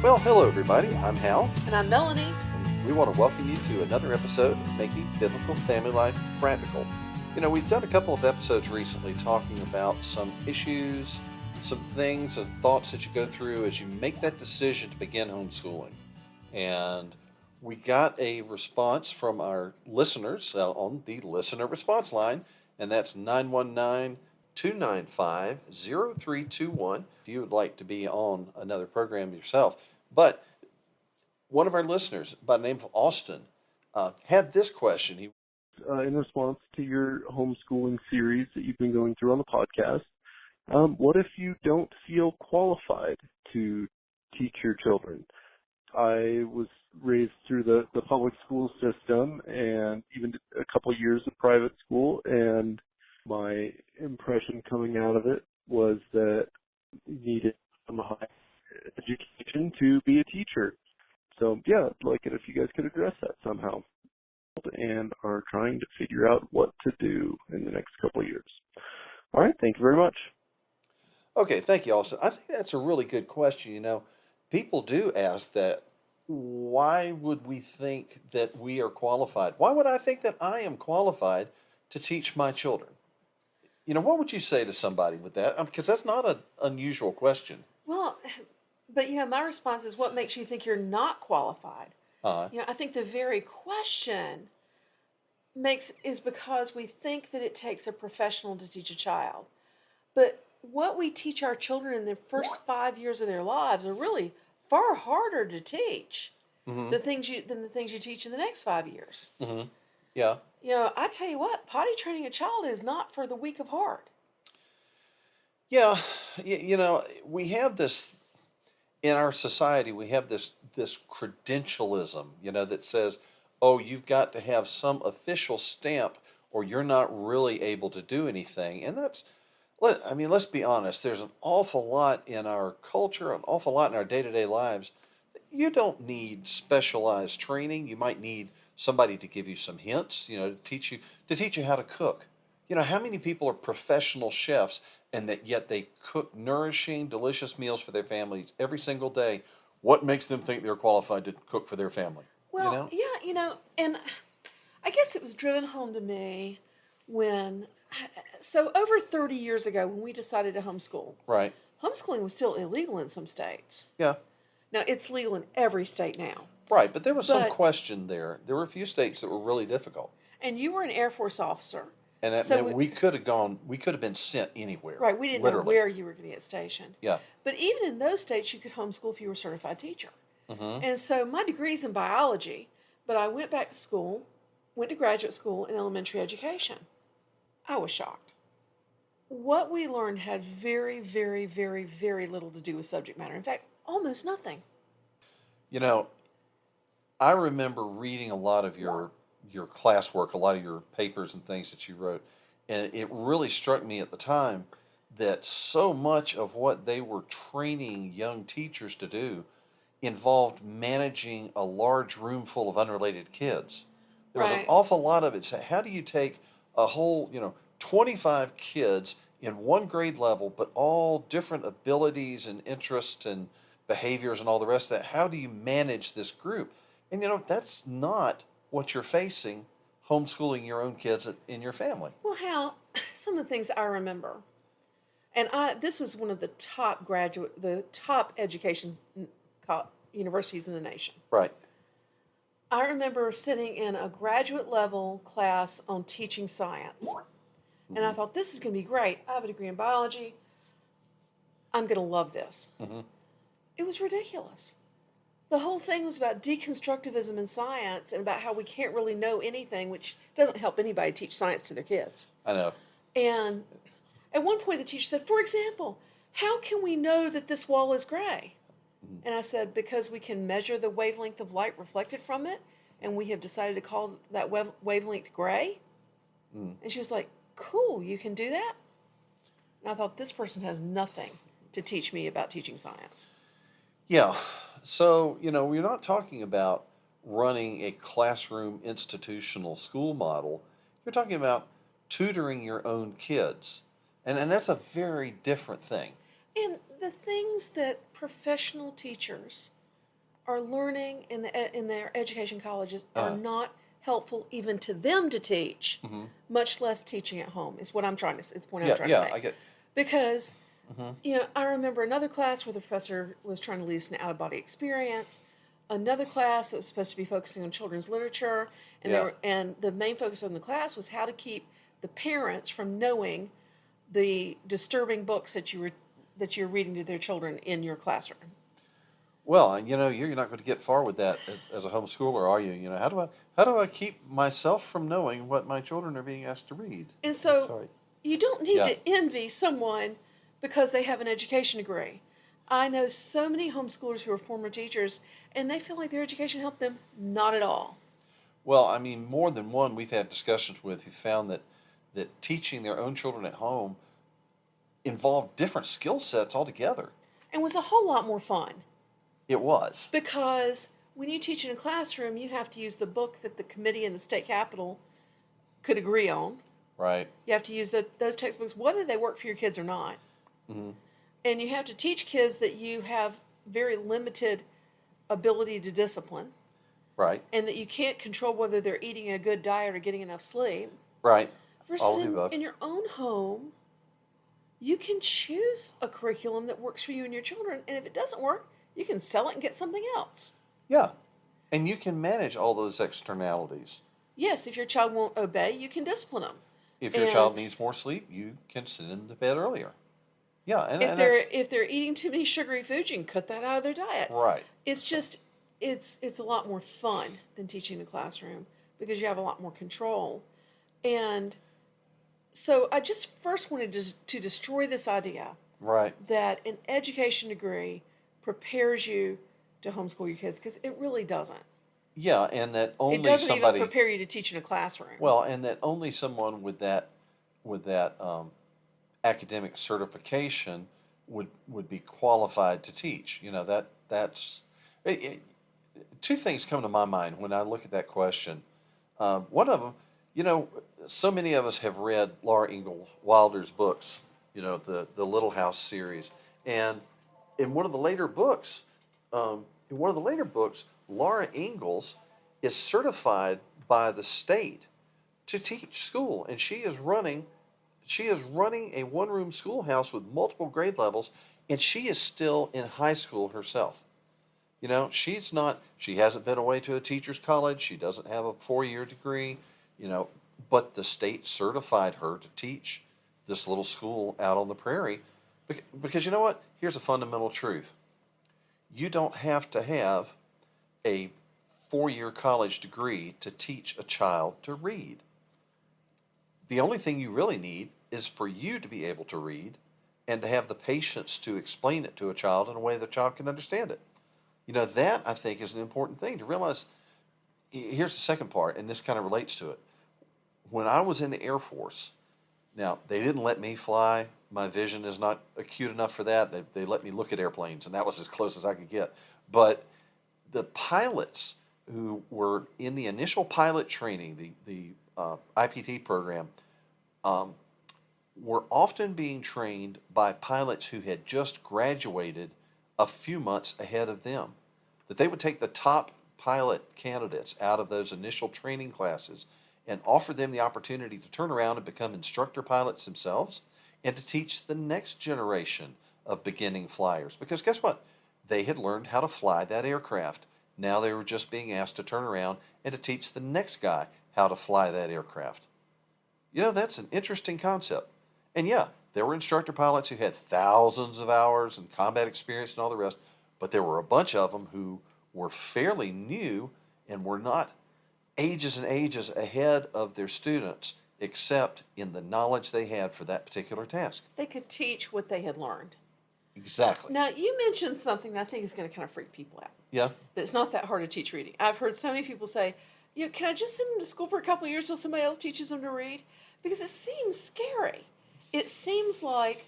Well, hello everybody. I'm Hal, And I'm Melanie. and we want to welcome you to another episode of Making Biblical Family Life Practical. We've done a couple of episodes recently talking about some issues, some things and thoughts that you go through as you make that decision to begin homeschooling. And we got a response from our listeners on the listener response line, and that's 919-295-0321 if you would like to be on another program yourself. But one of our listeners by the name of Austin had this question. In response to your homeschooling series that you've been going through on the podcast, what if you don't feel qualified to teach your children? I was raised through the public school system and even a couple of years of private school, and my impression coming out of it was that you needed some high education to be a teacher. So, yeah, I'd like it if you guys could address that somehow, and are trying to figure out what to do in the next couple of years. All right, thank you very much. Okay, thank you, Austin. I think that's a really good question. People do ask that, why would we think that we are qualified? Why would I think that I am qualified to teach my children? What would you say to somebody with that? Because that's not an unusual question. Well, but my response is, what makes you think you're not qualified? Uh, I think the very question is because we think that it takes a professional to teach a child. But what we teach our children in the first 5 years of their lives are really far harder to teach mm-hmm, than the things you teach in the next 5 years. mm-hmm. Yeah. I tell you what, potty training a child is not for the weak of heart. Yeah. We have this in our society. We have this credentialism, that says, oh, you've got to have some official stamp or you're not really able to do anything. And let's be honest, there's an awful lot in our culture, an awful lot in our day-to-day lives. You don't need specialized training. You might need somebody to give you some hints, to teach you how to cook. How many people are professional chefs and that yet they cook nourishing, delicious meals for their families every single day? What makes them think they're qualified to cook for their family? Well, yeah, and I guess it was driven home to me so over 30 years ago when we decided to homeschool. Right. Homeschooling was still illegal in some states. Yeah. Now, it's legal in every state now. Right, but there was some question there. There were a few states that were really difficult. And you were an Air Force officer. And we could have been sent anywhere. Right, we didn't know where you were going to get stationed. Yeah. But even in those states, you could homeschool if you were a certified teacher. Mm-hmm. And so my degree's in biology, but I went back to school, went to graduate school in elementary education. I was shocked. What we learned had very, very, very, very little to do with subject matter. In fact, almost nothing. I remember reading a lot of your classwork, a lot of your papers and things that you wrote, and it really struck me at the time that so much of what they were training young teachers to do involved managing a large room full of unrelated kids. There was an awful lot of it. So how do you take a whole, 25 kids in one grade level, but all different abilities and interests and behaviors and all the rest of that? How do you manage this group? And that's not what you're facing homeschooling your own kids in your family. Well, Hal, some of the things I remember, and this was one of the top education universities in the nation. Right. I remember sitting in a graduate level class on teaching science. Mm-hmm. And I thought, this is going to be great. I have a degree in biology. I'm going to love this. Mm-hmm. It was ridiculous. The whole thing was about deconstructivism in science and about how we can't really know anything, which doesn't help anybody teach science to their kids. I know. And at one point the teacher said, for example, how can we know that this wall is gray? Mm-hmm. And I said, because we can measure the wavelength of light reflected from it, and we have decided to call that wavelength gray. Mm. And she was like, cool, you can do that? And I thought, this person has nothing to teach me about teaching science. Yeah. So, we're not talking about running a classroom institutional school model. You're talking about tutoring your own kids. And that's a very different thing. And the things that professional teachers are learning in their education colleges are Uh, not helpful even to them to teach, hmm much less teaching at home. Is what I'm trying to. It's the point I'm Yeah, trying to yeah, make. I get. Because hmm I remember another class where the professor was trying to lead us an out of body experience. Another class that was supposed to be focusing on children's literature, Yeah. and the main focus of the class was how to keep the parents from knowing the disturbing books that you're reading to their children in your classroom. Well, and you're not going to get far with that as a homeschooler, are you? How do I keep myself from knowing what my children are being asked to read? And so Sorry. you don't need Yeah. to envy someone because they have an education degree. I know so many homeschoolers who are former teachers and they feel like their education helped them. Not at all. Well, I mean, more than one we've had discussions with who found that teaching their own children at home involved different skill sets altogether. And was a whole lot more fun It was. because when you teach in a classroom, you have to use the book that the committee in the state capitol could agree on. Right. You have to use those textbooks, whether they work for your kids or not. hmm And you have to teach kids that you have very limited ability to discipline Right. and that you can't control whether they're eating a good diet or getting enough sleep. Right. Versus All of the above. in your own home, you can choose a curriculum that works for you and your children. And if it doesn't work, you can sell it and get something else. Yeah. And you can manage all those externalities. Yes, if your child won't obey, you can discipline them. If your And child needs more sleep, you can send them to bed earlier. Yeah, and if they're eating too many sugary foods, you can cut that out of their diet. right. It's just it's a lot more fun than teaching in the classroom because you have a lot more control. And so I just first wanted to destroy this idea Right. that an education degree prepares you to homeschool your kids because it really doesn't. Yeah, and that It only doesn't somebody even prepare you to teach in a classroom. well, and that only someone with that academic certification would be qualified to teach. That's two things come to my mind when I look at that question. One of them, you know, so many of us have read Laura Ingalls Wilder's books, the Little House series, and in one of the later books, Laura Ingalls is certified by the state to teach school, and she is running a one-room schoolhouse with multiple grade levels, and she is still in high school herself. She hasn't been away to a teacher's college. She doesn't have a 4-year degree, you know, but the state certified her to teach this little school out on the prairie. Because you know what? Here's a fundamental truth. You don't have to have a 4-year college degree to teach a child to read. The only thing you really need is for you to be able to read and to have the patience to explain it to a child in a way the child can understand it. That I think is an important thing to realize. Here's the second part, and this kind of relates to it. When I was in the Air Force, now they didn't let me fly. My vision is not acute enough for that. They let me look at airplanes, and that was as close as I could get. But the pilots who were in the initial pilot training, the IPT program, um, were often being trained by pilots who had just graduated a few months ahead of them. That they would take the top pilot candidates out of those initial training classes and offer them the opportunity to turn around and become instructor pilots themselves and to teach the next generation of beginning flyers. Because guess what? They had learned how to fly that aircraft. Now they were just being asked to turn around and to teach the next guy how to fly that aircraft. That's an interesting concept. And yeah, there were instructor pilots who had thousands of hours and combat experience and all the rest, but there were a bunch of them who were fairly new and were not ages and ages ahead of their students, except in the knowledge they had for that particular task. They could teach what they had learned. Exactly. Now, you mentioned something that I think is going to kind of freak people out. Yeah. That it's not that hard to teach reading. I've heard so many people say, can I just send them to school for a couple of years till somebody else teaches them to read? Because it seems scary. It seems like,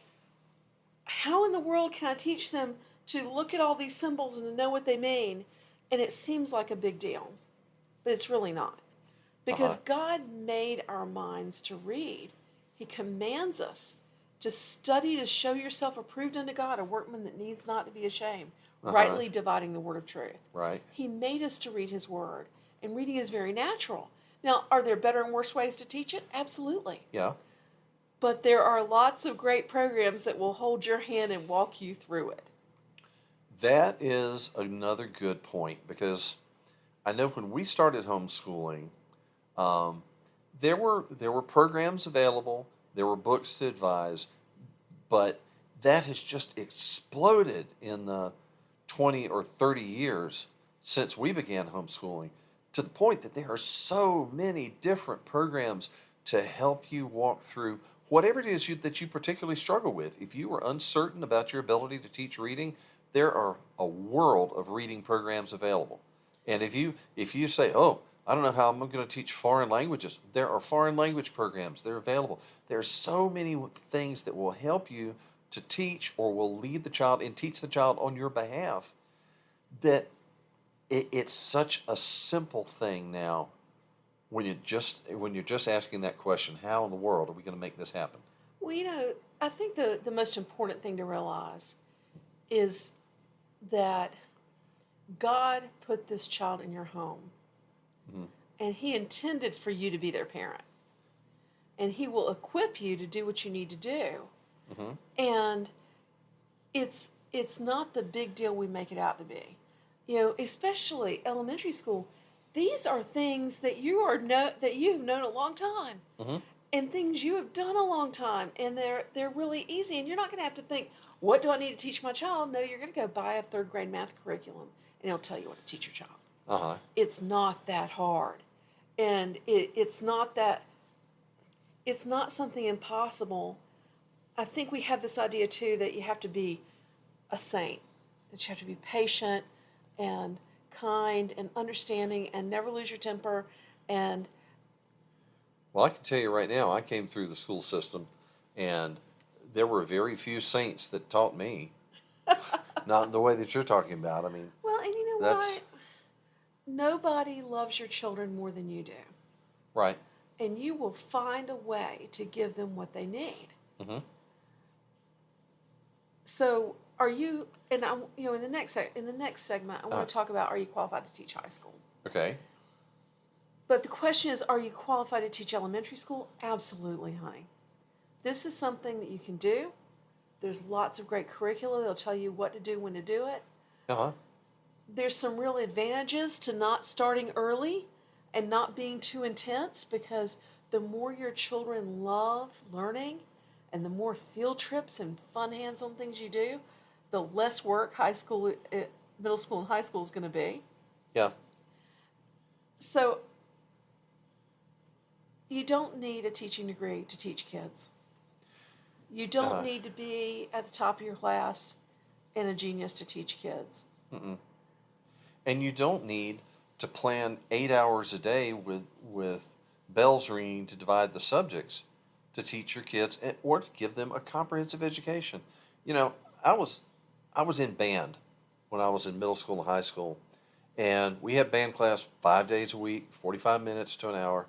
how in the world can I teach them to look at all these symbols and to know what they mean? And it seems like a big deal. But it's really not. Because God made our minds to read. He commands us to study to show yourself approved unto God, a workman that needs not to be ashamed, Uh-huh. rightly dividing the word of truth. Right. He made us to read his word, and reading is very natural. Now, are there better and worse ways to teach it? Absolutely. Yeah. But there are lots of great programs that will hold your hand and walk you through it. That is another good point, because I know when we started homeschooling, um, there were programs available, there were books to advise, but that has just exploded in the 20 or 30 years since we began homeschooling, to the point that there are so many different programs to help you walk through whatever it is that you particularly struggle with. If you are uncertain about your ability to teach reading, there are a world of reading programs available. And if you say, "Oh, I don't know how I'm going to teach foreign languages," there are foreign language programs. They're available. There are so many things that will help you to teach, or will lead the child and teach the child on your behalf, that it's such a simple thing now when you're just asking that question, how in the world are we going to make this happen? Well, I think the most important thing to realize is that God put this child in your home, Mhm. and he intended for you to be their parent. And he will equip you to do what you need to do. Mhm. And it's not the big deal we make it out to be. Especially elementary school, these are things that that you've known a long time, Mhm. and things you have done a long time, and they're really easy, and you're not going to have to think, what do I need to teach my child? No, you're going to go buy a third grade math curriculum, and it'll tell you what to teach your child. Uh-huh. It's not that hard, and it's not something impossible. I think we have this idea too that you have to be a saint, that you have to be patient and kind and understanding and never lose your temper. And Well, I can tell you right now, I came through the school system, and there were very few saints that taught me. Not in the way that you're talking about. I mean, well, and you know that's what? Nobody loves your children more than you do. right. And you will find a way to give them what they need. Mm-hmm. So, are you? And in the next segment, I want to talk about, are you qualified to teach high school? Okay. But the question is, are you qualified to teach elementary school? Absolutely, honey. This is something that you can do. There's lots of great curricula. They'll tell you what to do, when to do it. Uh-huh. There's some real advantages to not starting early and not being too intense, because the more your children love learning and the more field trips and fun hands-on things you do, the less work middle school and high school is going to be. Yeah. So you don't need a teaching degree to teach kids. You don't need to be at the top of your class and a genius to teach kids. Mm-mm. And you don't need to plan 8 hours a day with bells ringing to divide the subjects to teach your kids, or to give them a comprehensive education. You know, I was in band when I was in middle school and high school, and we had band class 5 days a week, 45 minutes to an hour.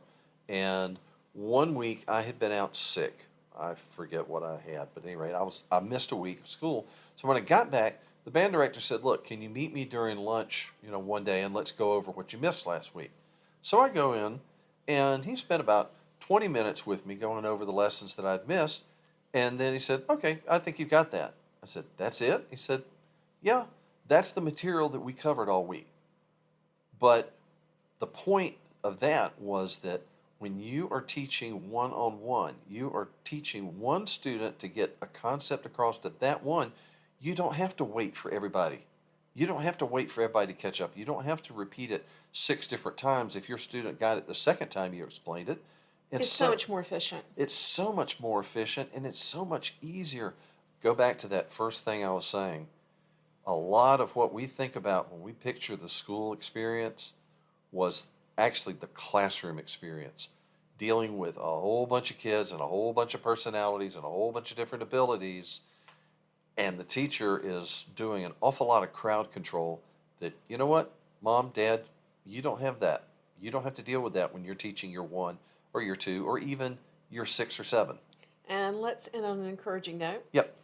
And one week I had been out sick. I forget what I had, but at any rate, I missed a week of school. So when I got back, the band director said, "Look, can you meet me during lunch, one day, and let's go over what you missed last week?" So I go in, and he spent about 20 minutes with me going over the lessons that I'd missed. And then he said, "Okay, I think you got that." I said, "That's it?" He said, "Yeah, that's the material that we covered all week." But the point of that was that when you are teaching one-on-one, you are teaching one student to get a concept across to that one. You don't have to wait for everybody. You don't have to wait for everybody to catch up. You don't have to repeat it 6 different times if your student got it the second time you explained it. It's so much more efficient. It's so much more efficient, and it's so much easier. Go back to that first thing I was saying. A lot of what we think about when we picture the school experience was actually the classroom experience, dealing with a whole bunch of kids and a whole bunch of personalities and a whole bunch of different abilities. And the teacher is doing an awful lot of crowd control that, you know what, Mom, Dad, you don't have that. You don't have to deal with that when you're teaching your 1 or your 2 or even your 6 or 7. And let's end on an encouraging note. Yep.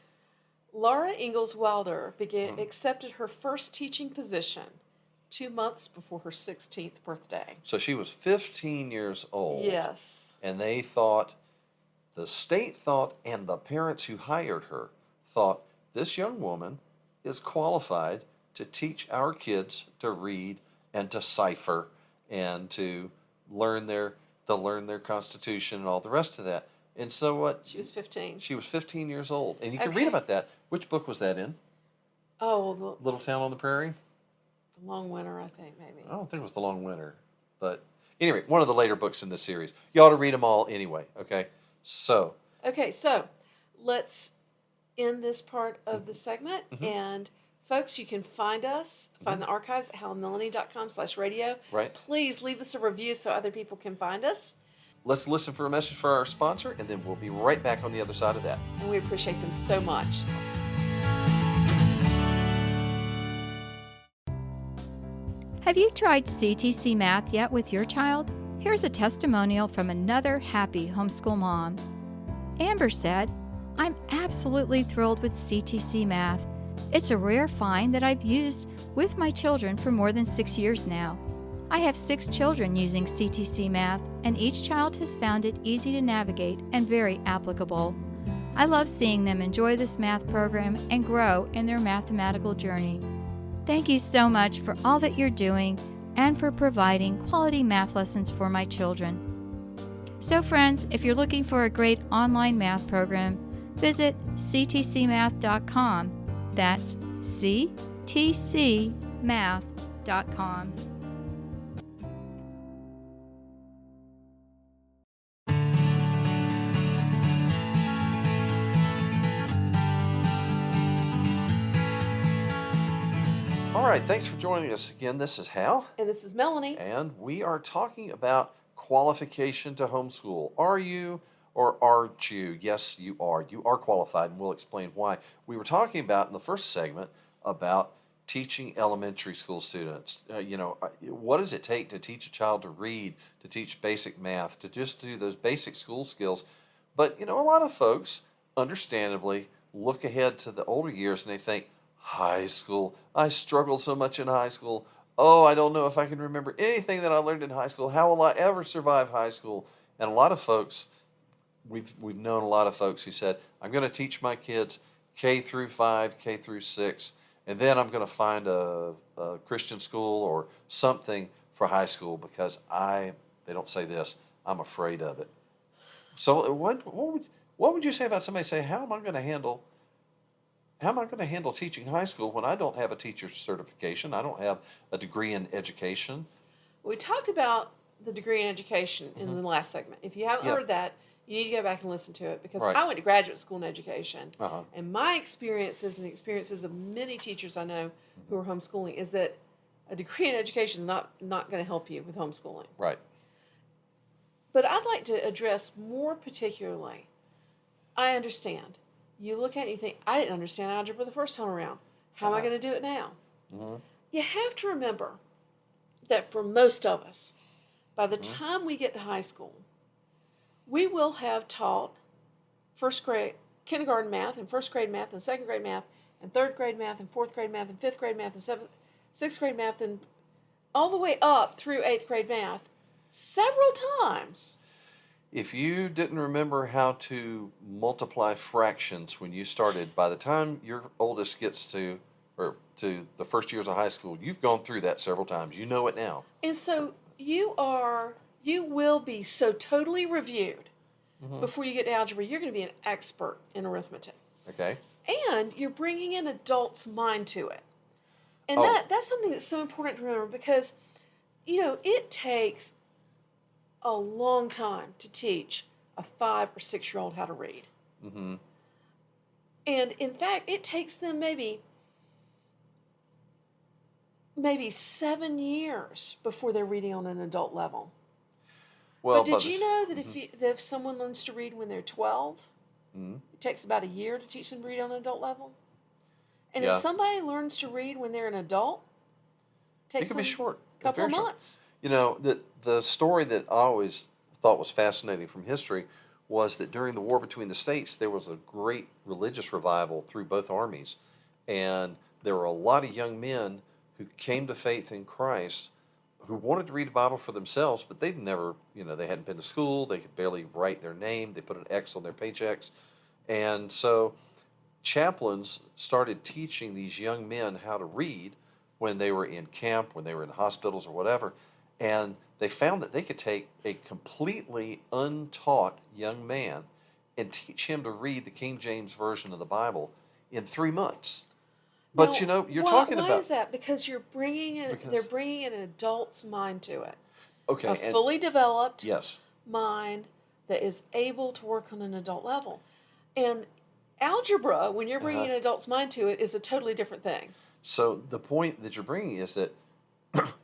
Laura Ingalls Wilder accepted her first teaching position 2 months before her 16th birthday. So she was 15 years old. Yes. And they thought, the state thought, and the parents who hired her thought, this young woman is qualified to teach our kids to read and to cipher and to learn their Constitution and all the rest of that. And so what? She was 15. She was 15 years old. And you can Okay. read about that. Which book was that in? Oh, Little Town on the Prairie? the Long Winter, I think, maybe. I don't think it was The Long Winter. But anyway, one of the later books in this series. You ought to read them all anyway, okay? So. Okay, so let's end this part of the segment. And folks, you can find us, find the archives at hallandmelanie.com/radio. Right. Please leave us a review so other people can find us. Let's listen for a message for our sponsor, and then we'll be right back on the other side of that. And we appreciate them so much. Have you tried CTC Math yet with your child? Here's a testimonial from another happy homeschool mom. Amber said, "I'm absolutely thrilled with CTC Math. It's a rare find that I've used with my children for more than 6 years now. I have 6 children using CTC Math, and each child has found it easy to navigate and very applicable. I love seeing them enjoy this math program and grow in their mathematical journey. Thank you so much for all that you're doing and for providing quality math lessons for my children." So friends, if you're looking for a great online math program, visit ctcmath.com. That's ctcmath.com. All right, thanks for joining us again. This is Hal, And this is Melanie. and we are talking about qualification to homeschool. Are you or aren't you? Yes, you are. You are qualified, and we'll explain why. We were talking about in the first segment about teaching elementary school students. What does it take to teach a child to read, to teach basic math, to just do those basic school skills? But, a lot of folks, understandably, look ahead to the older years and they think, high school, I struggled so much in high school. Oh, I don't know if I can remember anything that I learned in high school. How will I ever survive high school? And a lot of folks, we've known a lot of folks who said, I'm going to teach my kids K through 5, K through 6, and then I'm going to find a Christian school or something for high school because they don't say this, I'm afraid of it. So what would you say about somebody saying, how am I going to handle teaching high school when I don't have a teacher's certification? I don't have a degree in education. We talked about the degree in education in the last segment. If you haven't heard that, you need to go back and listen to it because Right. I went to graduate school in education. Uh-huh. And my experiences and the experiences of many teachers I know who are homeschooling is that a degree in education is not going to help you with homeschooling. Right. But I'd like to address more particularly, I understand. You look at it and you think, I didn't understand algebra the first time around. How am I going to do it now? Mm-hmm. You have to remember that for most of us, by the time we get to high school, we will have taught first grade, kindergarten math, and first grade math, and second grade math, and third grade math, and fourth grade math, and fifth grade math, and sixth grade math, and all the way up through eighth grade math several times. If you didn't remember how to multiply fractions when you started, by the time your oldest gets to the first years of high school, you've gone through that several times. You know it now. And so you will be so totally reviewed before you get to algebra. You're going to be an expert in arithmetic. Okay. And you're bringing an adult's mind to it. And Oh. that's something that's so important to remember because, it takes a long time to teach a 5 or 6 year old how to read. Mm-hmm. And in fact, it takes them maybe 7 years before they're reading on an adult level. Well, but did you know that if someone learns to read when they're 12, Mm-hmm. it takes about a year to teach them to read on an adult level? And Yeah. if somebody learns to read when they're an adult, it It takes can them be short. a couple of Very short. months. The story that I always thought was fascinating from history was that during the war between the states, there was a great religious revival through both armies. And there were a lot of young men who came to faith in Christ who wanted to read the Bible for themselves, but they'd never, they hadn't been to school. They could barely write their name. They put an X on their paychecks. And so chaplains started teaching these young men how to read when they were in camp, when they were in hospitals or whatever. And they found that they could take a completely untaught young man and teach him to read the King James Version of the Bible in 3 months. But Now, you're why, talking why about is that? Because they're bringing an adult's mind to it. okay, A and fully developed yes, mind that is able to work on an adult level. And algebra, when you're bringing an adult's mind to it, is a totally different thing. so the point that you're bringing is that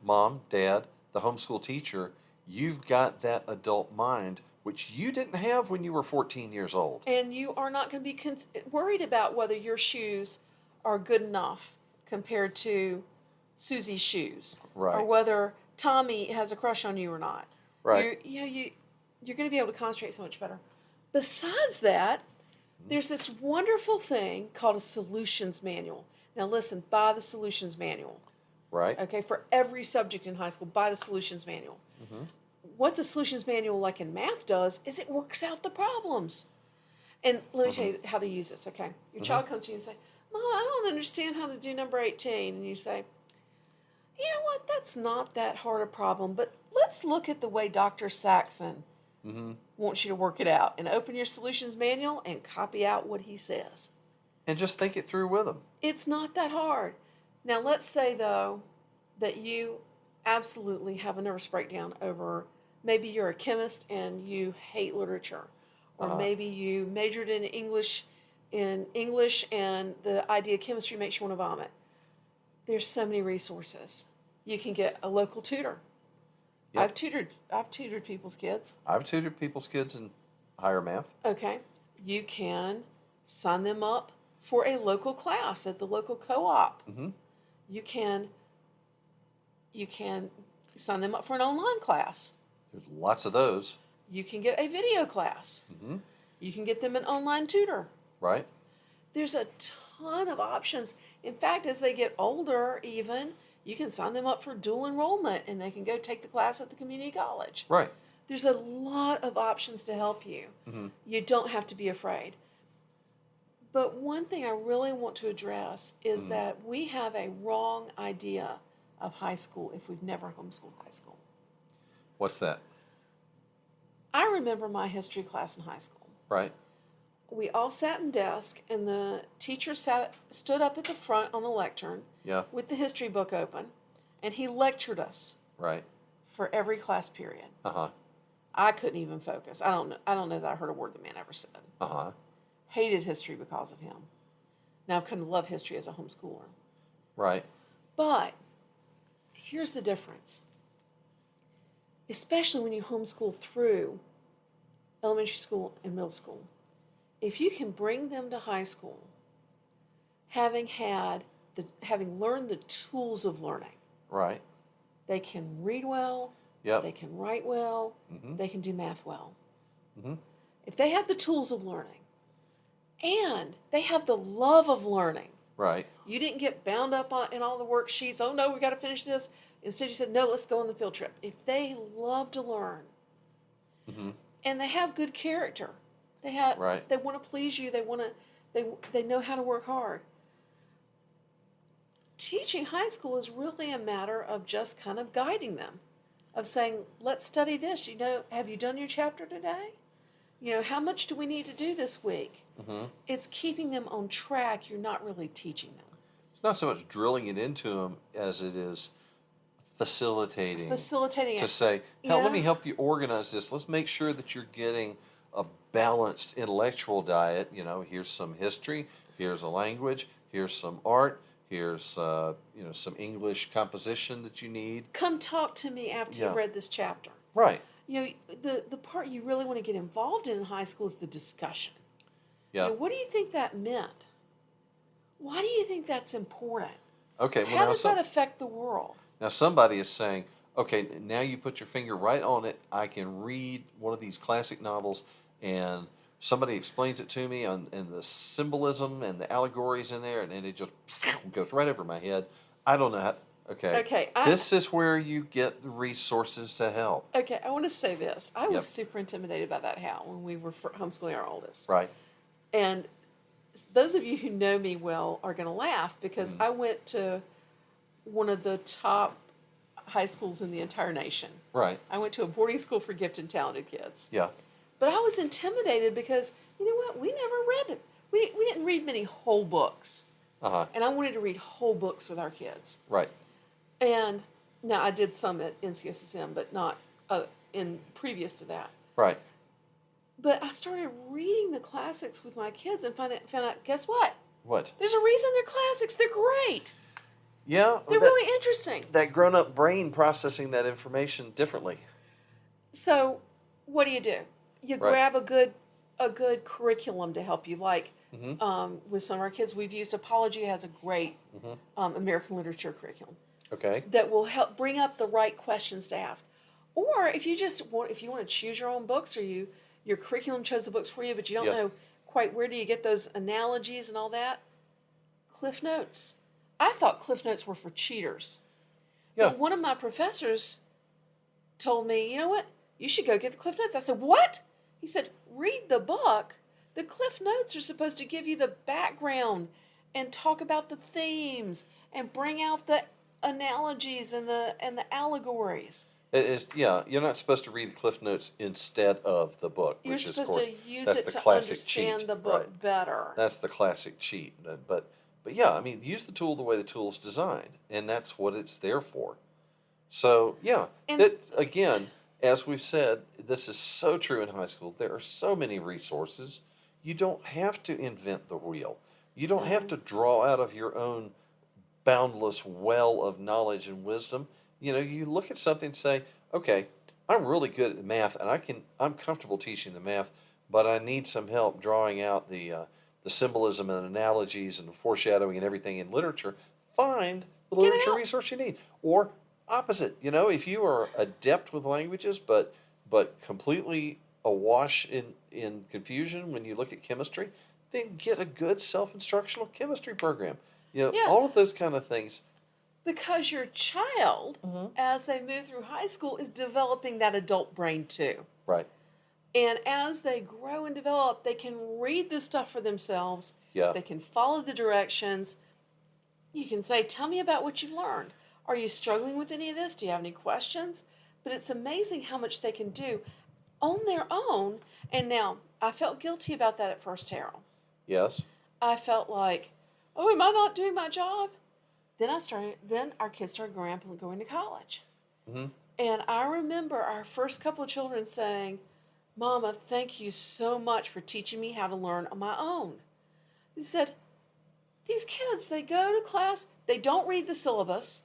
mom, dad, the homeschool teacher, you've got that adult mind which you didn't have when you were 14 years old. And you are not going to be worried about whether your shoes are good enough compared to Susie's shoes, Right. or whether Tommy has a crush on you or not. Right. You're going to be able to concentrate so much better. Besides that, there's this wonderful thing called a solutions manual. Now listen, buy the solutions manual. Right. Okay, for every subject in high school, buy the solutions manual. Mm-hmm. What the solutions manual, like in math, does is it works out the problems. And let me tell you how to use this, okay? Your child comes to you and say, Mom, I don't understand how to do number 18. And you say, you know what, that's not that hard a problem, but let's look at the way Dr. Saxon wants you to work it out. And open your solutions manual and copy out what he says. And just think it through with them. It's not that hard. Now, let's say, though, that you absolutely have a nervous breakdown over maybe you're a chemist and you hate literature. Or maybe you majored in English and the idea of chemistry makes you want to vomit. There's so many resources. You can get a local tutor. Yep. I've tutored people's kids. I've tutored people's kids in higher math. Okay. You can sign them up for a local class at the local co-op. Mm-hmm. You can sign them up for an online class. There's lots of those. You can get a video class. Mm-hmm. You can get them an online tutor. Right. There's a ton of options. In fact, as they get older even, you can sign them up for dual enrollment and they can go take the class at the community college. Right. There's a lot of options to help you. Mm-hmm. You don't have to be afraid. But one thing I really want to address is that we have a wrong idea of high school if we've never homeschooled high school. What's that? I remember my history class in high school. Right. We all sat in desk, and the teacher stood up at the front on the lectern Yeah. with the history book open, and he lectured us Right. for every class period. Uh-huh. I couldn't even focus. I don't know that I heard a word the man ever said. Uh-huh. Hated history because of him. Now I've come to love history as a homeschooler. Right. But here's the difference. Especially when you homeschool through elementary school and middle school. If you can bring them to high school, having learned the tools of learning, Right. they can read well, Yep. they can write well, Mm-hmm. they can do math well. Mm-hmm. If they have the tools of learning and they have the love of learning, Right. you didn't get bound up in all the worksheets. Oh no, we got to finish this. Instead, you said, no, let's go on the field trip. If they love to learn Mm-hmm. and they have good character, they Right. want to please you. They know how to work hard. Teaching high school is really a matter of just kind of guiding them, of saying, let's study this. Have you done your chapter today? How much do we need to do this week? Mm-hmm. It's keeping them on track. You're not really teaching them. It's not so much drilling it into them as it is facilitating Facilitating to it. say, hell, Yeah. let me help you organize this. Let's make sure that you're getting a balanced intellectual diet. Here's some history, here's a language, here's some art, here's some English composition that you need. Come talk to me after Yeah. you've read this chapter. Right. The part you really want to get involved in high school is the discussion. Yeah. What do you think that meant? Why do you think that's important? Okay. Well, How now does that affect the world? Now somebody is saying, okay, now you put your finger right on it. I can read one of these classic novels and somebody explains it to me and the symbolism and the allegories in there, and then it just goes right over my head. I don't know how. Okay. Okay. This is where you get the resources to help. Okay, I want to say this. I Yep. was super intimidated by that Hal when we were homeschooling our oldest. Right. And those of you who know me well are going to laugh because I went to one of the top high schools in the entire nation. Right. I went to a boarding school for gifted and talented kids. Yeah. But I was intimidated because, you know what, we never read it. We didn't read many whole books. Uh-huh. And I wanted to read whole books with our kids. Right. And now I did some at NCSSM, but not in previous to that. Right. But I started reading the classics with my kids and found out, guess what? What? There's a reason they're classics. They're great. Yeah. They're really interesting. That grown-up brain processing that information differently. So what do? You Right. grab a good curriculum to help you. Like with some of our kids, we've used Apology has a great American literature curriculum Okay. that will help bring up the right questions to ask. Or if you want to choose your own books, or your curriculum chose the books for you, but you don't Yeah. know quite where do you get those analogies and all that, Cliff Notes. I thought Cliff Notes were for cheaters. Yeah. But one of my professors told me, you know what? You should go get the Cliff Notes. I said, what? He said, read the book. The Cliff Notes are supposed to give you the background and talk about the themes and bring out the analogies and the allegories. You're not supposed to read the Cliff Notes instead of the book, You're which is, supposed of course, to use that's it the to classic understand cheat. the book Right. better. That's the classic cheat. But yeah, I mean, use the tool the way the tool is designed, and that's what it's there for. So yeah, And- again, as we've said, this is so true in high school. There are so many resources. You don't have to invent the wheel. You don't have to draw out of your own boundless well of knowledge and wisdom. You look at something and say, okay, I'm really good at math, and I'm comfortable teaching the math, but I need some help drawing out the symbolism and analogies and foreshadowing and everything in literature. Find the literature resource you need. Or opposite, if you are adept with languages, but completely awash in confusion when you look at chemistry, then get a good self-instructional chemistry program. All of those kind of things. Because your child, as they move through high school, is developing that adult brain too. Right. And as they grow and develop, they can read this stuff for themselves. Yeah. They can follow the directions. You can say, tell me about what you've learned. Are you struggling with any of this? Do you have any questions? But it's amazing how much they can do on their own. And now, I felt guilty about that at first, Harold. Yes. I felt like, oh, am I not doing my job? Then our kids started growing up and going to college. Mm-hmm. And I remember our first couple of children saying, Mama, thank you so much for teaching me how to learn on my own. He said, these kids, they go to class, they don't read the syllabus,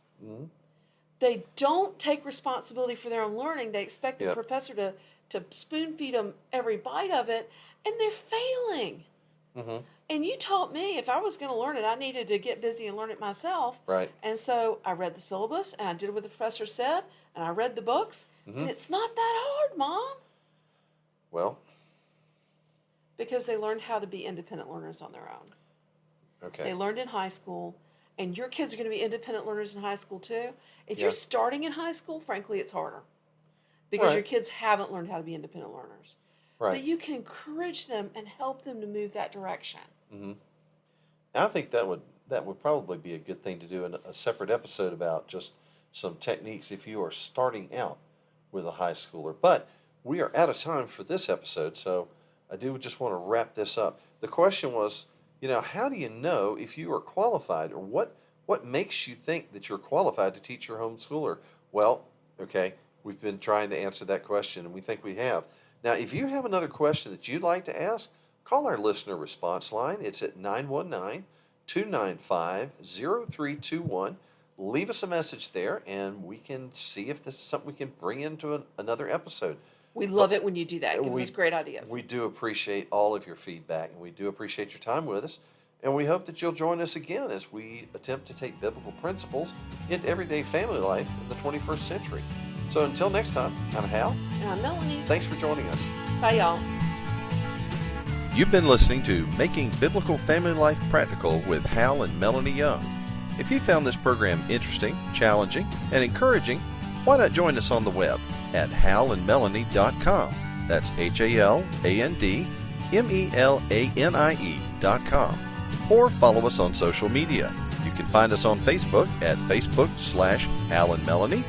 they don't take responsibility for their own learning, they expect the professor to spoon feed them every bite of it, and they're failing. Mm-hmm. And you taught me if I was going to learn it, I needed to get busy and learn it myself. Right. And so I read the syllabus, and I did what the professor said, and I read the books, and it's not that hard, Mom. Well. Because they learned how to be independent learners on their own. Okay. They learned in high school, and your kids are going to be independent learners in high school too. If you're starting in high school, frankly, it's harder. Because your kids haven't learned how to be independent learners. Right. But you can encourage them and help them to move that direction. Mm-hmm. I think that would probably be a good thing to do in a separate episode about just some techniques if you are starting out with a high schooler. But we are out of time for this episode, so I do just want to wrap this up. The question was, how do you know if you are qualified, or what makes you think that you're qualified to teach your homeschooler? Well, okay, we've been trying to answer that question, and we think we have. Now, if you have another question that you'd like to ask, call our listener response line. It's at 919-295-0321. Leave us a message there, and we can see if this is something we can bring into another episode. We love it when you do that. It gives us great ideas. We do appreciate all of your feedback, and we do appreciate your time with us. And we hope that you'll join us again as we attempt to take biblical principles into everyday family life in the 21st century. So until next time, I'm Hal. And I'm Melanie. Thanks for joining us. Bye, y'all. You've been listening to Making Biblical Family Life Practical with Hal and Melanie Young. If you found this program interesting, challenging, and encouraging, why not join us on the web at halandmelanie.com. That's HALANDMELANIE.com. Or follow us on social media. You can find us on Facebook at Facebook/Hal and Melanie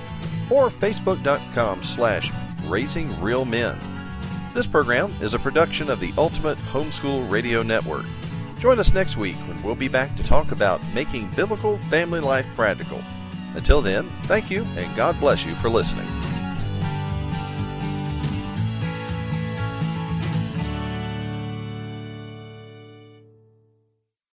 or Facebook.com/RaisingRealMen. This program is a production of the Ultimate Homeschool Radio Network. Join us next week when we'll be back to talk about making biblical family life practical. Until then, thank you and God bless you for listening.